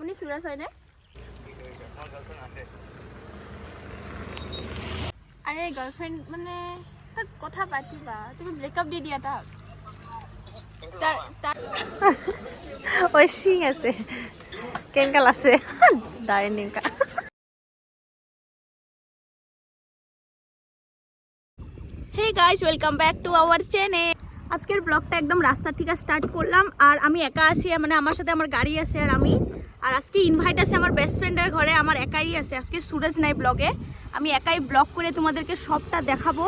আপুনি সুৰজ হয়নে? আরে গার্লফ্রেন্ড মানে কথা পাতিবা, তুমি ব্রেকআপ দি দিয়া তাক। ওই সিং আছে কেঙ্কাল আছে ডাইনিংকা। Hey guys, welcome back to our channel. আজকের ব্লগটা একদম রাস্তা থেকে স্টার্ট করলাম। আর আমি একা আছি, মানে আমার সাথে আমার গাড়ি আছে আর আজকে ইনভাইট আছে আমার বেস্ট ফ্রেন্ডের ঘরে। আমার একাই আছে, আজকে সুরজ নাই ব্লগে। আমি একাই ব্লগ করে তোমাদেরকে সবটা দেখাবো।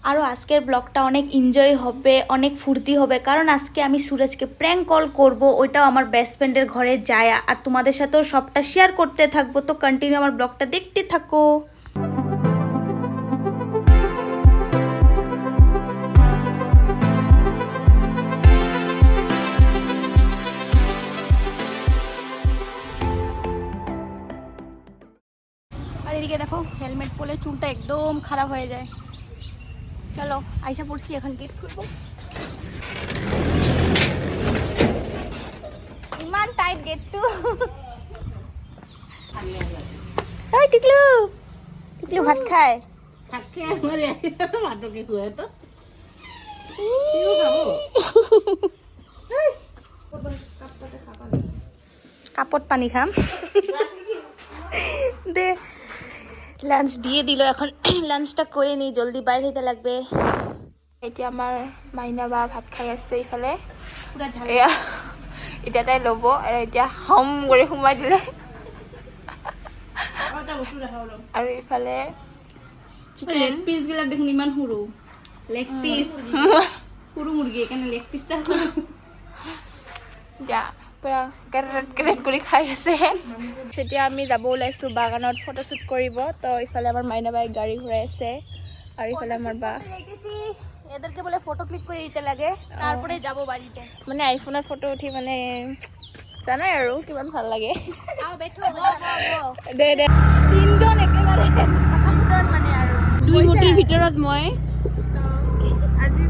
আরও আজকের ব্লগটা অনেক এনজয় হবে, অনেক ফুর্তি হবে, কারণ আজকে আমি সুরজকে প্র্যাঙ্ক কল করব, ওইটাও আমার বেস্ট ফ্রেন্ডের ঘরে যায়। আর তোমাদের সাথেও সবটা শেয়ার করতে থাকবো, তো কন্টিনিউ আমার ব্লগটা দেখতে থাকো। আর এদিকে দেখো, হেলমেট পরলে চুলটা একদম খারাপ হয়ে যায়। চলো আইসা পড়ছি, এখন গেট খুলবো। ইমান টাইট গেটটো। এই টিকলু, টিকলু ভাত খায়। কাপত পানি খাম দে। লাঞ্চ দিয়ে দিল, এখন লাঞ্চটা করে নিই, জলদি বাইরে হইতে লাগবে। এতিয়া আমাৰ মাইনা বা ভাত খাই আছে ইফালে। এয়া এতিয়া তাই ল'ব আৰু এতিয়া হম কৰি সোমাই দিলে। আৰু ইফালে চিকেন লেগ পিস গিলা দেখোন ইমান সৰু। লেগ পিস সৰু মুৰ্গী, এখানে লেগ পিসটা সৰু। যা পুৰা কেৰেট কেৰেট কৰি খাই আছে। তেতিয়া আমি যাব ওলাইছোঁ বাগানত ফটোশ্বুট কৰিব। তো ইফালে আমাৰ মাইনা বাই গাড়ী ঘূৰাই আছে আর ইফালে আমার বা এদেরকে বলে ফটো ক্লিক করে দিতে লাগে, তারপরে যাব বাড়িতে। মানে আইফোনের ফটো উঠি মানে জানাই আৰু কিমান ভাল লাগে। দে দে তিনজন একেবাৰে, তিনজন মানে আৰু দুই মুটিৰ ভিতৰত মই আজি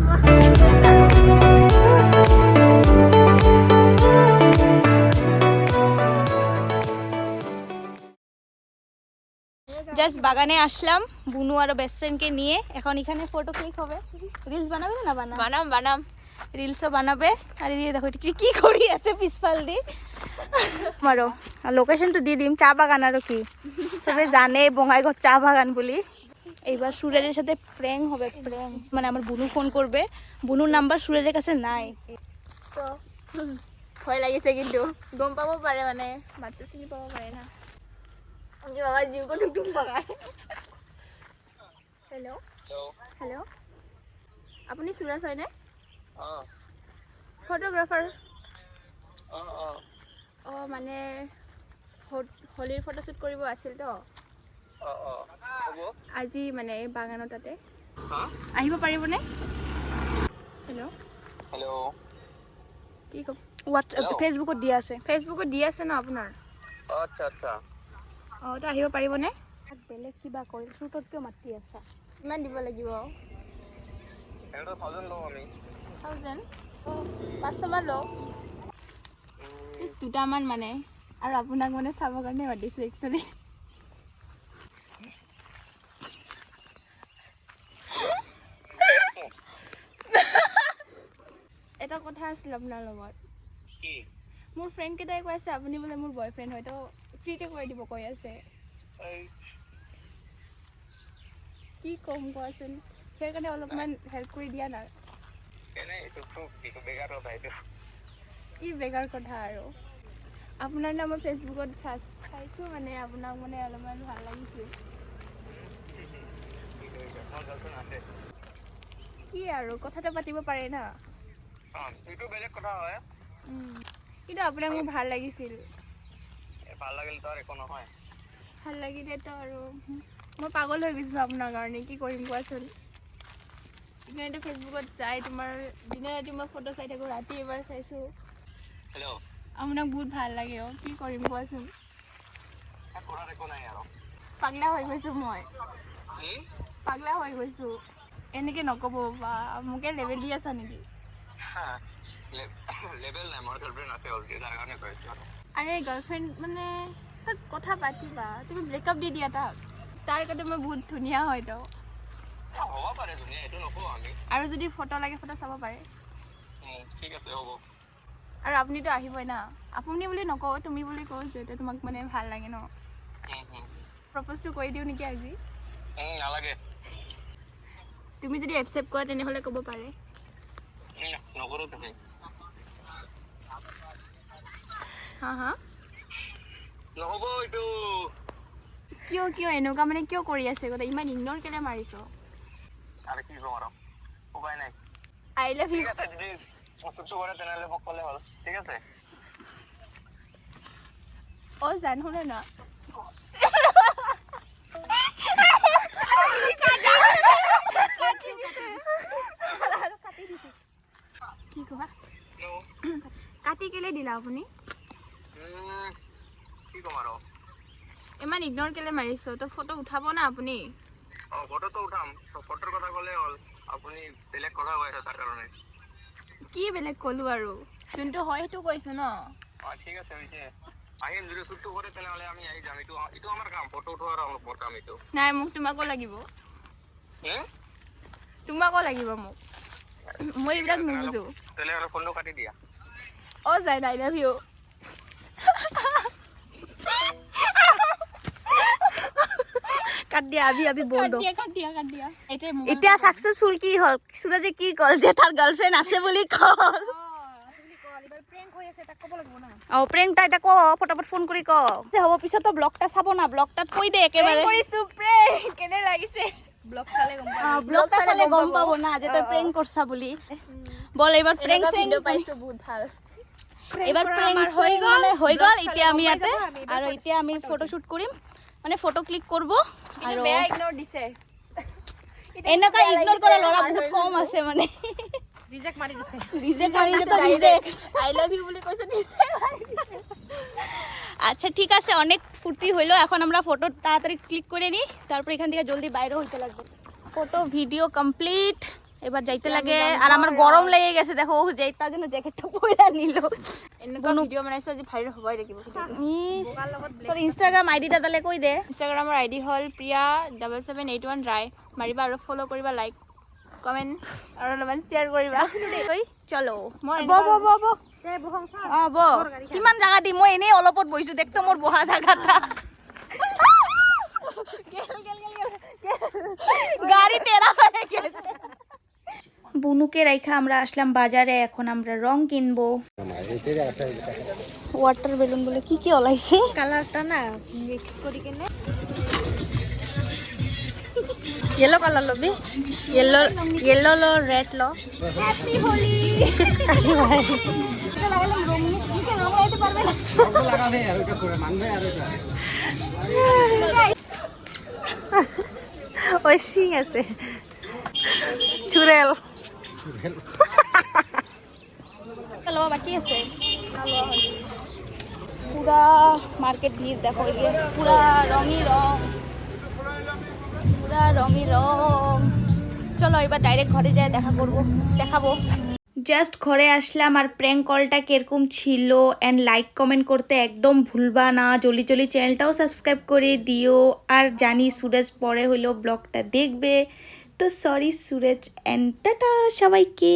জাস্ট বাগানে আসলাম বুনু আর বেস্ট ফ্রেন্ডকে নিয়ে। এখন এখানে ফটো ক্লিক হবে, রিলস বানাবে না বানাম বানাম রিলসও বানাবে। আর এই দেখো কি করি আছে পিছফাল দি আমারও লোকেশনটো দি দিম। চা বাগান আর কি সবে জানে বঙাইঘর চা বাগান বলি। এইবার সুরজের সাথে প্র্যাঙ্ক হবে, প্র্যাঙ্ক মানে আমার বুনু ফোন করবে। বুনুর নাম্বার সুরজের কাছে নাই, তো ভয় লাগিছে, কিন্তু গম পাব পারে, মানে মাতটো চিনি পাব পারে না। বাবা জিউকো টুকটুক লগায়। হেল্ল' হেল্ল', আপুনি সুৰজ হয়নে? ফটোগ্ৰাফাৰ। অঁ মানে হোলীৰ ফটোশ্বুট কৰিব আছিল তো আজি, মানে বাগানৰ তাতে আহিব পাৰিবনে? হেল্ল' হেল্ল', কি ক'ম? ফেচবুকত দিয়া আছে, ফেচবুকত দি আছে ন আপোনাৰ? আচ্ছা আচ্ছা, অঁ তো আহিব পাৰিবনে? বেলেগ কিবা কৰি শ্বুটতকৈ মাতি আছা, কিমান দিব লাগিব? 1000 লওঁ আমি। 1000? অঁ 500মান লওঁ, দুটামান মানে। আৰু আপোনাক মানে চাবৰ কাৰণে মাতিছোঁ একচুৱেলি। এটা কথা আছিল আপোনাৰ লগত। মোৰ ফ্ৰেণ্ড কেইটাই কৈ আছে আপুনি বোলে মোৰ বয়ফ্ৰেণ্ড হয়, তো ফ্ৰীতে কৰি দিব কৈ আছে। কি ক'ম কোৱাচোন, সেইকাৰণে অলপমান হেল্প কৰি দিয়া না। কি বেগাৰ কথা আৰু, আপোনাৰ না মই ফেচবুকত চাইছোঁ, মানে আপোনাক মানে অলপমান ভাল লাগিছিল। কি আৰু কথাটো পাতিব পাৰে না, এইটো বেলেগ কথা হয়। কিন্তু আপোনাক মোৰ ভাল লাগিছিল। ভাল লাগিল তো একো নহয়, ভাল লাগিলেতো আৰু মই পাগল হৈ গৈছিলোঁ আপোনাৰ কাৰণে। কি কৰিম কোৱাচোন, কিন্তু ফেচবুকত যাই তোমাৰ দিনে ৰাতি মই ফটো চাই থাকোঁ, ৰাতি এবাৰ চাইছোঁ। হেল্ল', আপোনাক বহুত ভাল লাগে। অঁ কি কৰিম কোৱাচোন, পাগলা হৈ গৈছোঁ মই, পাগলা হৈ গৈছোঁ। এনেকৈ নক'ব বা মোকে লেবেল দি আছা নেকি? হ্যাঁ লেভেল নাই মোৰ গাৰ্লফ্ৰেণ্ড আছে অলৰেডি তাৰ কাৰণে কৈছো আৰে গাৰ্লফ্ৰেন্ড মানে তাক কথা পাতিবা তুমি ব্ৰেকআপ দি দিয়া তাক তাৰ কাৰণে মই বহুত ধুনীয়া হয় তো হ'ব পাৰে ধুনীয়া এইটো নকওঁ আমি আৰু যদি ফটো লাগে ফটো চাব পাৰে ঠিক আছে হ'ব আৰু আপুনিতো আহিবই না আপুনি বুলি নকওঁ তুমি বুলি কওঁ যেটা তোমাক মানে ভাল লাগে ন প্ৰপ'জটো কৰি দিও নেকি আজি নালাগে তুমি যদি একসেপ্ট কৰা তেনেহলে ক'ব পাৰে নকৰো তুমি হা হা নহ'ব এইটো কিয় এনেকুৱা মানে কিয় কৰি আছে কথা ইমান ইগনোৰ কেলে মাৰিছো আৰু কি ক'ম আৰু উপায় নাই আই লাভ ইউ ঠিক আছে যদি চুপটো কৰে তেনেহ'লে মোক ক'লে হ'ল ঠিক আছে অ জান শুনে না কি ক'বা কাটি কেলে দিলা আপুনি কি ক'ম আৰু ইমান ইগনোৰ কেলে মাৰিছো তো ফটো উঠাব না আপুনি ফটোটো উঠাম ফটোৰ কথা ক'লে হ'ল আপুনি বেলেগ কথা কৈ আছে তাৰ কাৰণে কি বেলেগ ক'লো আৰু যোনটো হয় সেইটো কৈছো ন ঠিক আছে হৈছে আহিম যদি চুপটো কৰে তেনেহ'লে আমি আহি যাম এইটো আমাৰ কাম ফটো উঠোৱাৰ মোৰ কাম এইটো নাই মোক তোমাকো লাগিব মোক মই এইবিলাক নুবুজো তেনেহ'লে ফোনটো কাটি দিয়া অ যাই আই লাভ ইউ কাট দিয়া আবি বল দো কাট দিয়া এতিয়া সাকসেসফুল কি হল সুরজে কি কল যে তার গার্লফ্রেন্ড আছে বলি কল ও প্রেংটা এটা ক ফটাফট ফোন করি ক যে হব পিছত তো ব্লগটা চাব না ব্লগটাত কই দে একেবারে কৰিছো প্ৰেংক কেনে লাগিছে ব্লগটা চালে গম পাবো না যে তুই প্রেংক করছা বলি বল এবার প্রেংক ভিডিও পাইছো বহুত ভাল এবার প্রেংক হৈ গল এতিয়া আমি ইয়াতে আৰু এতিয়া আমি ফটো শুট কৰিম মানে ফটো ক্লিক কৰব কিন্তু বেয়া ইগনোৰ দিছে এনেকা ইগনোর করা লড়া বহুত কম আছে মানে রিজেক্ট মারি দিছে তো রিজেক্ট আই লাভ ইউ বুলি কৈছে দিছে আচ্ছা ঠিক আছে অনেক ফুর্তি হইলো এখন আমরা ফটো তাড়াতাড়ি ক্লিক করে নি তারপর এখান থেকে জলদি বাইরে হইতে লাগবে ফটো ভিডিও কমপ্লিট এবার যাইতে লাগে আর আমার গরম লেগে গেছে দেখো যে তার জন্য জ্যাকেটটা পরে নিল এনেকুৱা ভিডিও বনাইছো আজি ভাইৰাল হবই লাগিব তোৰ ইনস্টাগ্ৰাম আইডিটা তাহলে কই দে ইনষ্টাগ্ৰামৰ আইডি হ'ল প্ৰিয়া7781 ৰায় মাৰিবা আৰু ফলো কৰিবা লাইক কমেন্ট আৰু অলপমান শ্বেয়াৰ কৰিবা কই চলো মই কিমান জায়গা দি মই এনেই অলপত বইছো দেখতো মোর বহা জায়গাটা গাড়ি টেরা হয়ে গেছে বুনুকে রাইখা আমরা আসলাম বাজারে এখন আমরা রং কিনবো ওয়াটার বেলুন বলে কি কি ওলাইছে কালারটা না মিক্স কৰি কেনে येलो कलर लो भी येलो लो रेड लो হ্যাপি হোলি আরে ভাই লাগালাম রং নিকে রং লাগাইতে পারবে না লাগাবে আর ওটা করে মানবে আর ওটা ওই সিং আছে চুরেল চলো বাকি আছে পুরা মার্কেট ভিড় দেখো ये পুরা রঙই রং পুরা রঙই রং চলো এবার ডাইরেক্ট ঘরে যায় দেখাবো জাস্ট ঘরে আসলাম আর প্র্যাঙ্ক কলটা কিরকম ছিল এন্ড লাইক কমেন্ট করতে একদম ভুলবা না জলদি চ্যানেলটাও সাবস্ক্রাইব করে দিও আর জানি সুরজ পরে হলো ব্লগটা দেখবে তো সরি সুরজ এন্ড টাটা সবাইকে।